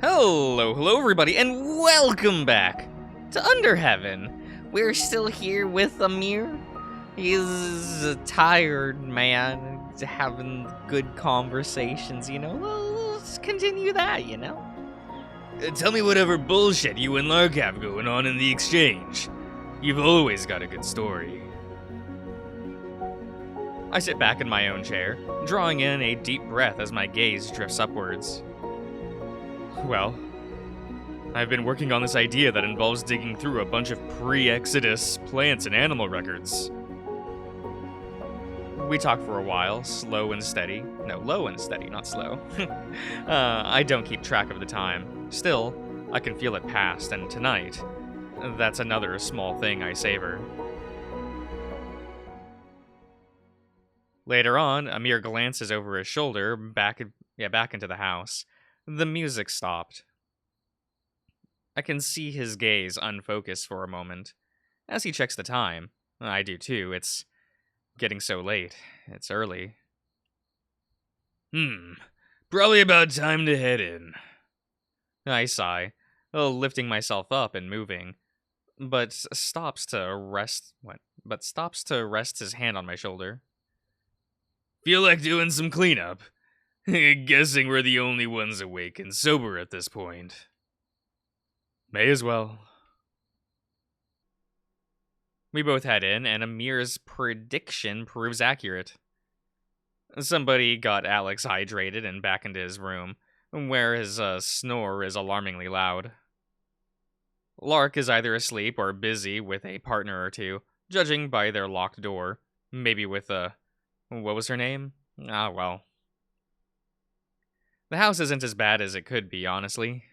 Hello everybody, and welcome back to Under Heaven. We're still here with Amir. He's a tired man, having good conversations, Let's continue that. Tell me whatever bullshit you and Lark have going on in the exchange. You've always got a good story. I sit back in my own chair, drawing in a deep breath as my gaze drifts upwards. Well, I've been working on this idea that involves digging through a bunch of pre-Exodus plants and animal records. We talk for a while, slow and steady. No, low and steady, not slow. I don't keep track of the time. Still, I can feel it past, and tonight, that's another small thing I savor. Later on, Amir glances over his shoulder, back into the house. The music stopped. I can see his gaze unfocused for a moment. As he checks the time, I do too. It's getting so late. It's early. Probably about time to head in. I sigh, lifting myself up and moving, but stops to rest his hand on my shoulder. Feel like doing some cleanup? Guessing we're the only ones awake and sober at this point. May as well. We both head in, and Amir's prediction proves accurate. Somebody got Alex hydrated and back into his room, where his snore is alarmingly loud. Lark is either asleep or busy with a partner or two, judging by their locked door. Maybe with what was her name? Ah, well. The house isn't as bad as it could be, honestly.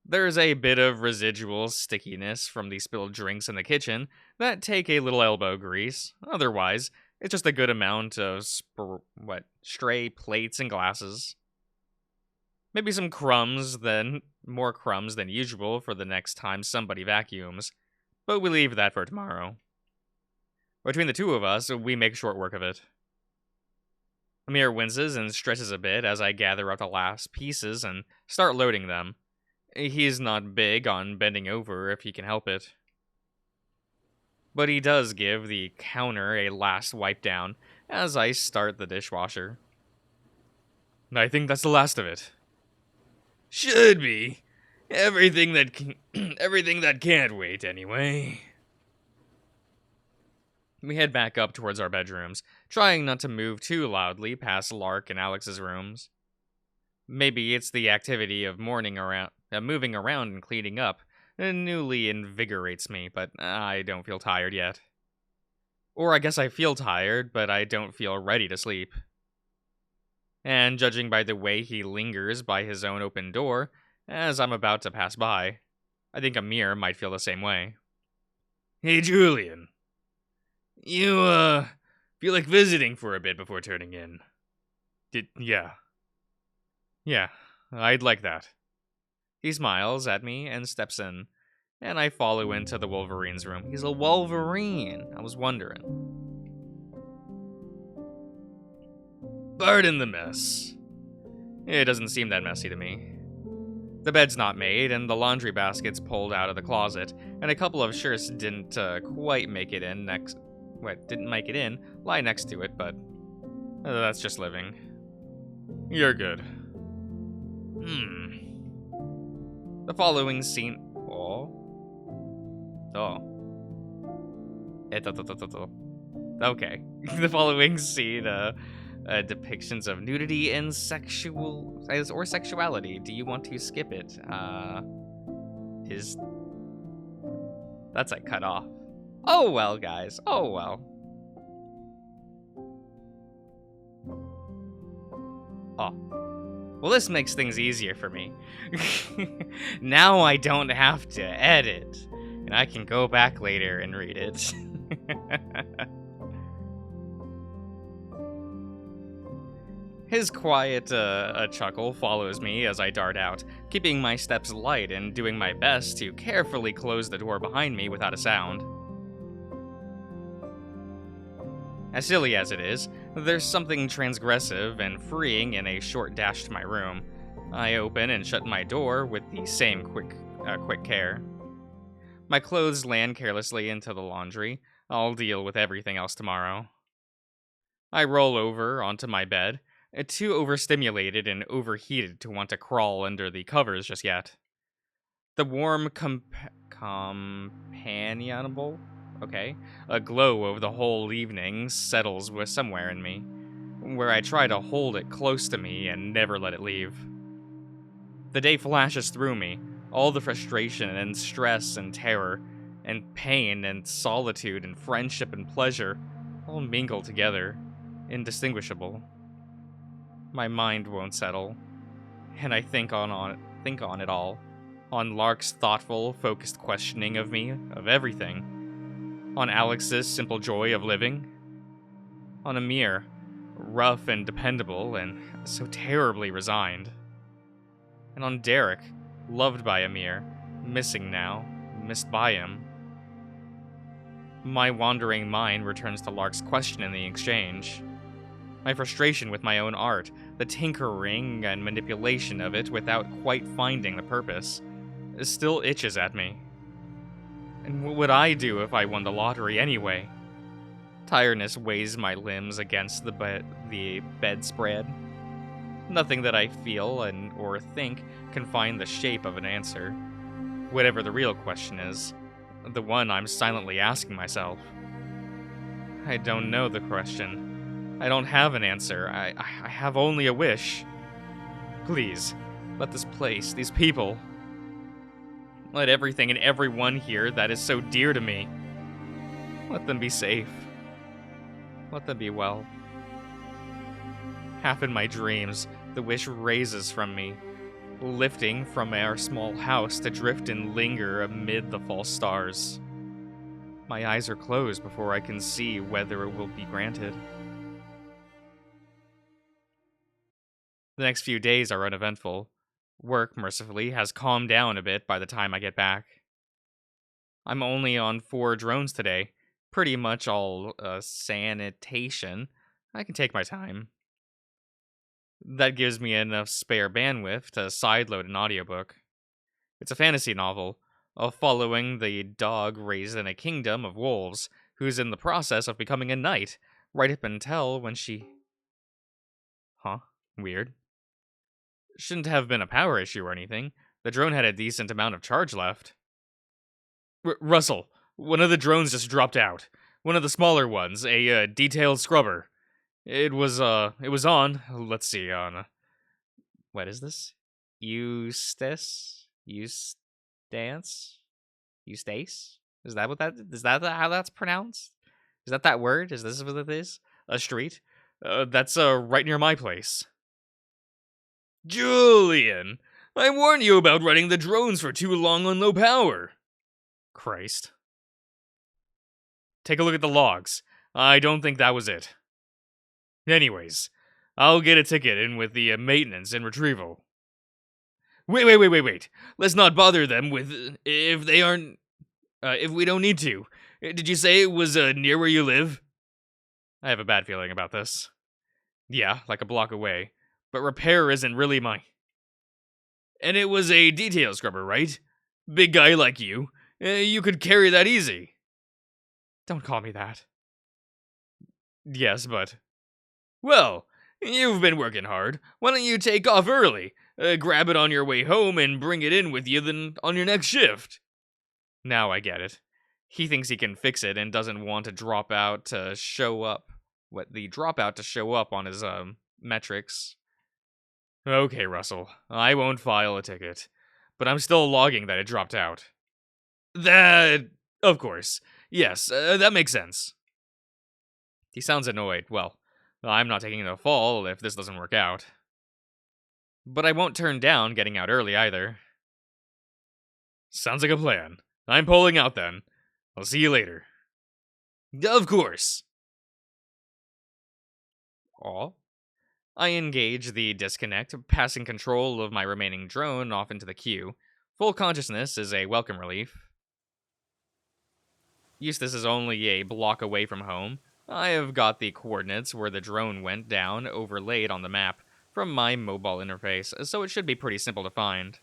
There's a bit of residual stickiness from the spilled drinks in the kitchen that take a little elbow grease. Otherwise, it's just a good amount of stray plates and glasses. Maybe some more crumbs than usual for the next time somebody vacuums, but we leave that for tomorrow. Between the two of us, we make short work of it. Amir winces and stretches a bit as I gather up the last pieces and start loading them. He's not big on bending over if he can help it. But he does give the counter a last wipe down as I start the dishwasher. I think that's the last of it. Should be. Everything that can't wait anyway. We head back up towards our bedrooms, trying not to move too loudly past Lark and Alex's rooms. Maybe it's the activity of moving around and cleaning up newly invigorates me, but I don't feel tired yet. Or I guess I feel tired, but I don't feel ready to sleep. And judging by the way he lingers by his own open door as I'm about to pass by, I think Amir might feel the same way. Hey, Julian. You, feel like visiting for a bit before turning in? Yeah, I'd like that. He smiles at me and steps in, and I follow into the Wolverine's room. He's a Wolverine, I was wondering. Pardon the mess. It doesn't seem that messy to me. The bed's not made, and the laundry basket's pulled out of the closet, and a couple of shirts didn't quite make it in lie next to it, but that's just living. You're good. The following scene... Okay. The following scene, depictions of nudity and sexuality. Do you want to skip it? That's like cut off. Oh well, guys. Oh well. Well, this makes things easier for me. Now I don't have to edit, and I can go back later and read it. His quiet chuckle follows me as I dart out, keeping my steps light and doing my best to carefully close the door behind me without a sound. As silly as it is, there's something transgressive and freeing in a short dash to my room. I open and shut my door with the same quick care. My clothes land carelessly into the laundry. I'll deal with everything else tomorrow. I roll over onto my bed, too overstimulated and overheated to want to crawl under the covers just yet. The warm, companionable, okay, a glow of the whole evening settles with somewhere in me, where I try to hold it close to me and never let it leave. The day flashes through me, all the frustration and stress and terror, and pain and solitude and friendship and pleasure, all mingle together, indistinguishable. My mind won't settle, and I think on it all, on Lark's thoughtful, focused questioning of me, of everything, on Alex's simple joy of living, on Amir, rough and dependable and so terribly resigned, and on Derek, loved by Amir, missing now, missed by him. My wandering mind returns to Lark's question in the exchange. My frustration with my own art, the tinkering and manipulation of it without quite finding the purpose, still itches at me. And what would I do if I won the lottery anyway? Tiredness weighs my limbs against the bedspread. Nothing that I feel or think can find the shape of an answer. Whatever the real question is, the one I'm silently asking myself. I don't know the question. I don't have an answer. I have only a wish. Please, let this place, these people, let everything and everyone here that is so dear to me, let them be safe. Let them be well. Half in my dreams, the wish raises from me, lifting from our small house to drift and linger amid the false stars. My eyes are closed before I can see whether it will be granted. The next few days are uneventful. Work, mercifully, has calmed down a bit by the time I get back. I'm only on 4 drones today, pretty much all sanitation. I can take my time. That gives me enough spare bandwidth to sideload an audiobook. It's a fantasy novel, following the dog raised in a kingdom of wolves, who's in the process of becoming a knight, right up until when she... Huh? Weird. Shouldn't have been a power issue or anything. The drone had a decent amount of charge left. Russell, one of the drones just dropped out. One of the smaller ones, a detailed scrubber. It was on, let's see, on... What is this? Eustace? Eustace? Eustace? Is that how that's pronounced? Is that word? Is this what it is? A street? That's right near my place. Julian, I warned you about running the drones for too long on low power. Christ. Take a look at the logs. I don't think that was it. Anyways, I'll get a ticket in with the maintenance and retrieval. Wait. Let's not bother them with if they aren't if we don't need to. Did you say it was near where you live? I have a bad feeling about this. Yeah, like a block away. But repair isn't really my... And it was a detail scrubber, right? Big guy like you. You could carry that easy. Don't call me that. Yes, but... Well, you've been working hard. Why don't you take off early? Grab it on your way home and bring it in with you then on your next shift. Now I get it. He thinks he can fix it and doesn't want to drop out to show up. The dropout to show up on his, metrics. Okay, Russell. I won't file a ticket. But I'm still logging that it dropped out. That... Of course. Yes, that makes sense. He sounds annoyed. Well, I'm not taking the fall if this doesn't work out. But I won't turn down getting out early either. Sounds like a plan. I'm pulling out then. I'll see you later. Of course. Aw. I engage the disconnect, passing control of my remaining drone off into the queue. Full consciousness is a welcome relief. Eustace is only a block away from home. I have got the coordinates where the drone went down overlaid on the map, from my mobile interface, so it should be pretty simple to find.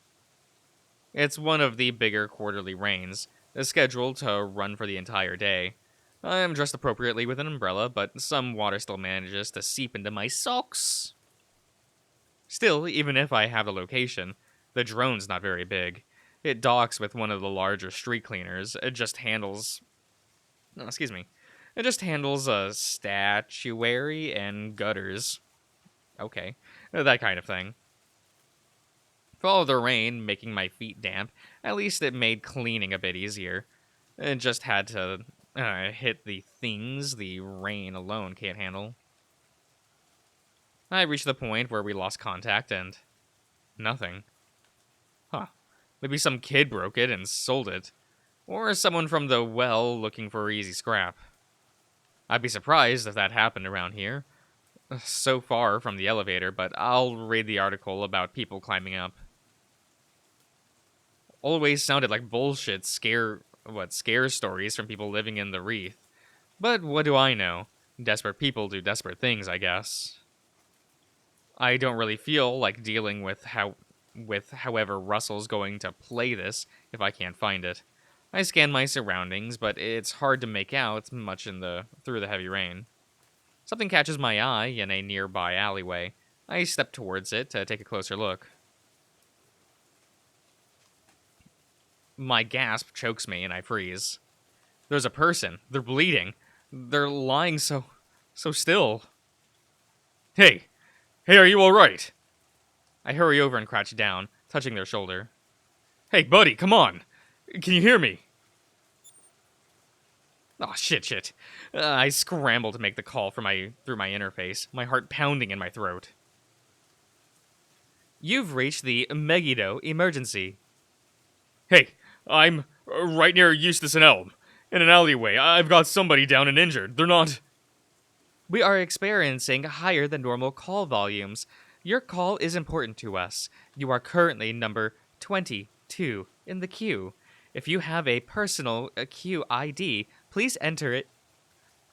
It's one of the bigger quarterly rains, scheduled to run for the entire day. I am dressed appropriately with an umbrella, but some water still manages to seep into my socks. Still, even if I have the location, the drone's not very big. It docks with one of the larger street cleaners. It just handles statuary and gutters. Okay, that kind of thing. For all the rain making my feet damp, at least it made cleaning a bit easier. It just had to hit the things the rain alone can't handle. I reached the point where we lost contact and nothing. Huh. Maybe some kid broke it and sold it. Or someone from the well looking for easy scrap. I'd be surprised if that happened around here. So far from the elevator, but I'll read the article about people climbing up. Always sounded like bullshit scare stories from people living in the Wreath. But what do I know? Desperate people do desperate things, I guess. I don't really feel like dealing with however Russell's going to play this if I can't find it. I scan my surroundings, but it's hard to make out much through the heavy rain. Something catches my eye in a nearby alleyway. I step towards it to take a closer look. My gasp chokes me and I freeze. There's a person. They're bleeding. They're lying so still. Hey, are you alright? I hurry over and crouch down, touching their shoulder. Hey, buddy, come on! Can you hear me? Oh, shit. I scramble to make the call through my interface, my heart pounding in my throat. You've reached the Megiddo emergency. Hey, I'm right near Eustace and Elm. In an alleyway. I've got somebody down and injured. They're not... We are experiencing higher than normal call volumes. Your call is important to us. You are currently number 22 in the queue. If you have a personal queue ID, please enter it.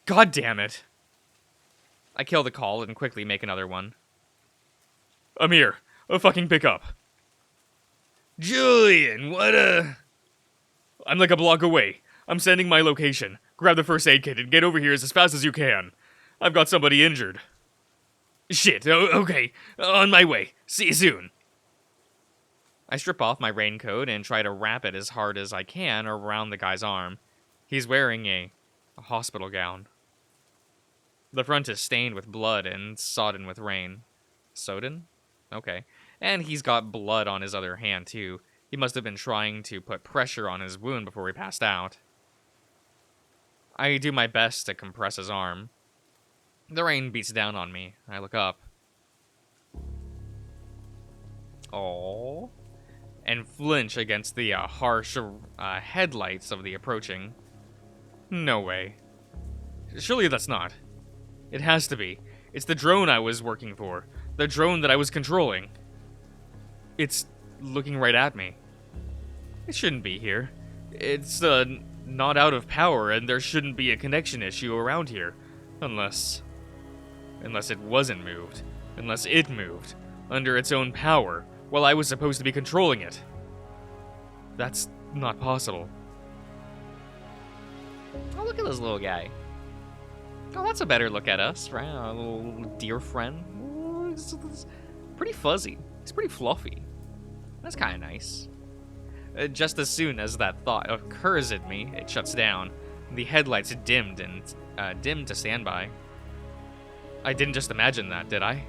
God damn it. I kill the call and quickly make another one. Amir, fucking pick up. Julian, I'm like a block away. I'm sending my location. Grab the first aid kit and get over here as fast as you can. I've got somebody injured. Shit, okay. On my way. See you soon. I strip off my raincoat and try to wrap it as hard as I can around the guy's arm. He's wearing a hospital gown. The front is stained with blood and sodden with rain. Sodden? Okay. And he's got blood on his other hand, too. He must have been trying to put pressure on his wound before he passed out. I do my best to compress his arm. The rain beats down on me. I look up. Aww. And flinch against the harsh headlights of the approaching. No way. Surely that's not. It has to be. It's the drone I was working for. The drone that I was controlling. It's looking right at me. It shouldn't be here. It's not out of power, and there shouldn't be a connection issue around here. Unless it wasn't moved. Unless it moved. Under its own power, while I was supposed to be controlling it. That's not possible. Oh, look at this little guy. Oh, that's a better look at us, right? Our little dear friend. Oh, it's pretty fuzzy. It's pretty fluffy. That's kind of nice. Just as soon as that thought occurs in me, it shuts down. The headlights dimmed and dimmed to standby. I didn't just imagine that, did I?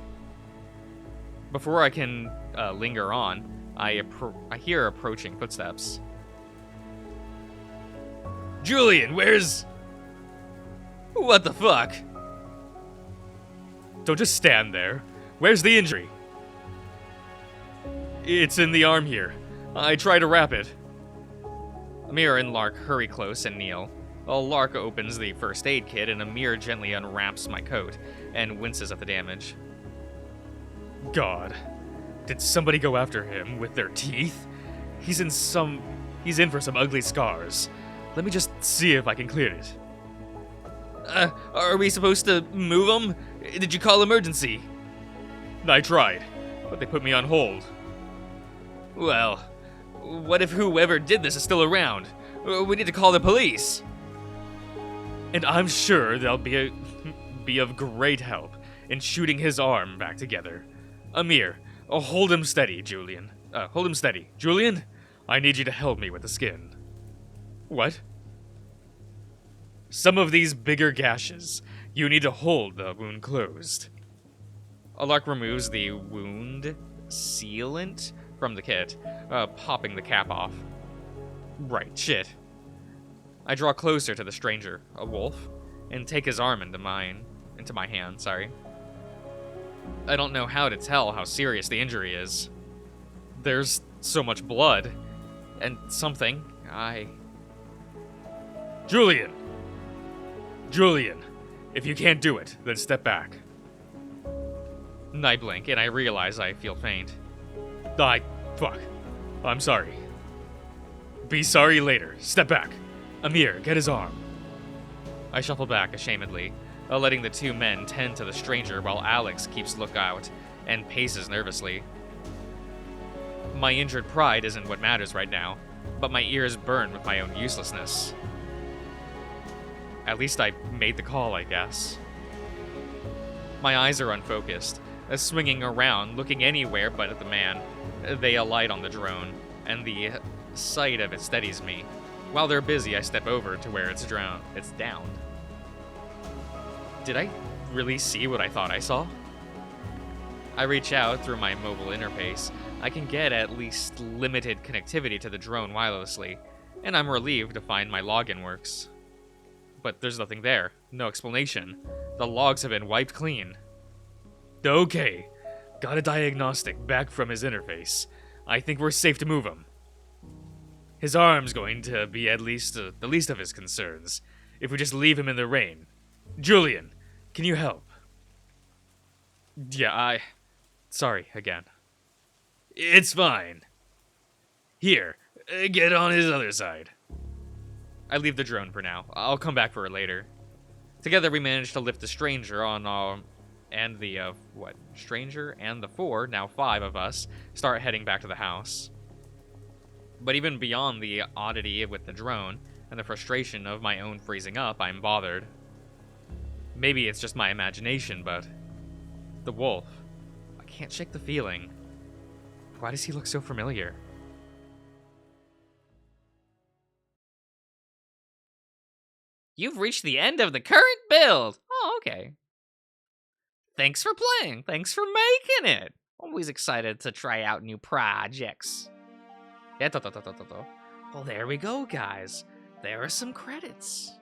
Before I can linger on, I hear approaching footsteps. Julian, where's... What the fuck? Don't just stand there. Where's the injury? It's in the arm here. I try to wrap it. Amir and Lark hurry close and kneel. Lark opens the first aid kit and Amir gently unwraps my coat and winces at the damage. God. Did somebody go after him with their teeth? He's in for some ugly scars. Let me just see if I can clear it. Are we supposed to move him? Did you call emergency? I tried, but they put me on hold. Well, what if whoever did this is still around? We need to call the police. And I'm sure they'll be of great help in shooting his arm back together. Amir, hold him steady, Julian. Hold him steady. Julian, I need you to help me with the skin. What? Some of these bigger gashes, you need to hold the wound closed. Alark removes the wound sealant from the kit, popping the cap off. Right, shit. I draw closer to the stranger, a wolf, and take his arm into my hand, sorry. I don't know how to tell how serious the injury is. There's so much blood, and something, Julian! Julian, if you can't do it, then step back. I blink, and I realize I feel faint. Fuck. I'm sorry. Be sorry later. Step back. Amir, get his arm. I shuffle back ashamedly, letting the two men tend to the stranger while Alex keeps lookout and paces nervously. My injured pride isn't what matters right now, but my ears burn with my own uselessness. At least I made the call, I guess. My eyes are unfocused, swinging around, looking anywhere but at the man. They alight on the drone, and the sight of it steadies me. While they're busy, I step over to where it's downed. Did I really see what I thought I saw? I reach out through my mobile interface. I can get at least limited connectivity to the drone wirelessly, and I'm relieved to find my login works. But there's nothing there. No explanation. The logs have been wiped clean. Okay. Got a diagnostic back from his interface. I think we're safe to move him. His arm's going to be at least the least of his concerns, if we just leave him in the rain. Julian, can you help? Yeah, Sorry, again. It's fine. Here, get on his other side. I leave the drone for now. I'll come back for it later. Together we managed to lift the stranger on stranger and the 4, now 5 of us, start heading back to the house. But even beyond the oddity with the drone and the frustration of my own freezing up, I'm bothered. Maybe it's just my imagination, but the wolf, I can't shake the feeling. Why does he look so familiar? You've reached the end of the current build. Oh, okay. Thanks for playing. Thanks for making it. Always excited to try out new projects. Well, there we go, guys. There are some credits.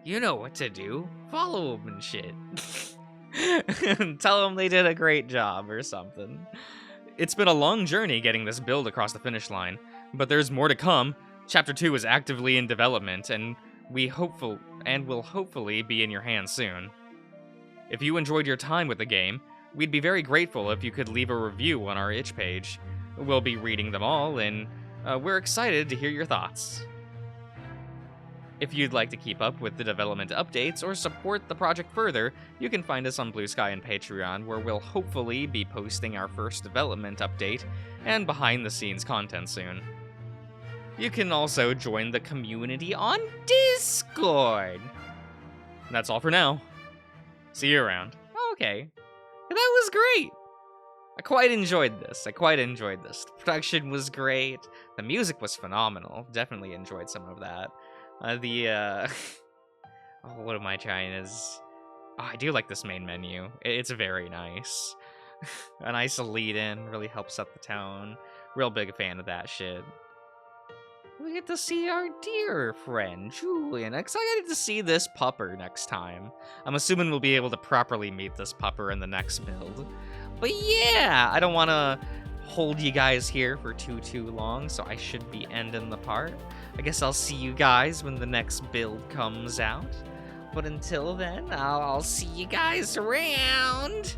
You know what to do. Follow them and shit. Tell them they did a great job or something. It's been a long journey getting this build across the finish line, but there's more to come. Chapter 2 is actively in development, and will hopefully be in your hands soon. If you enjoyed your time with the game, we'd be very grateful if you could leave a review on our itch page. We'll be reading them all, and we're excited to hear your thoughts. If you'd like to keep up with the development updates or support the project further, you can find us on Blue Sky and Patreon, where we'll hopefully be posting our first development update and behind-the-scenes content soon. You can also join the community on Discord. That's all for now. See you around. Okay. That was great. I quite enjoyed this. The production was great. The music was phenomenal. Definitely enjoyed some of that. What am I trying is... Oh, I do like this main menu. It's very nice. A nice lead-in. Really helps set the tone. Real big fan of that shit. We get to see our dear friend, Julian. Excited to see this pupper next time. I'm assuming we'll be able to properly meet this pupper in the next build. But yeah, I don't want to hold you guys here for too long, so I should be ending the part. I guess I'll see you guys when the next build comes out. But until then, I'll see you guys around.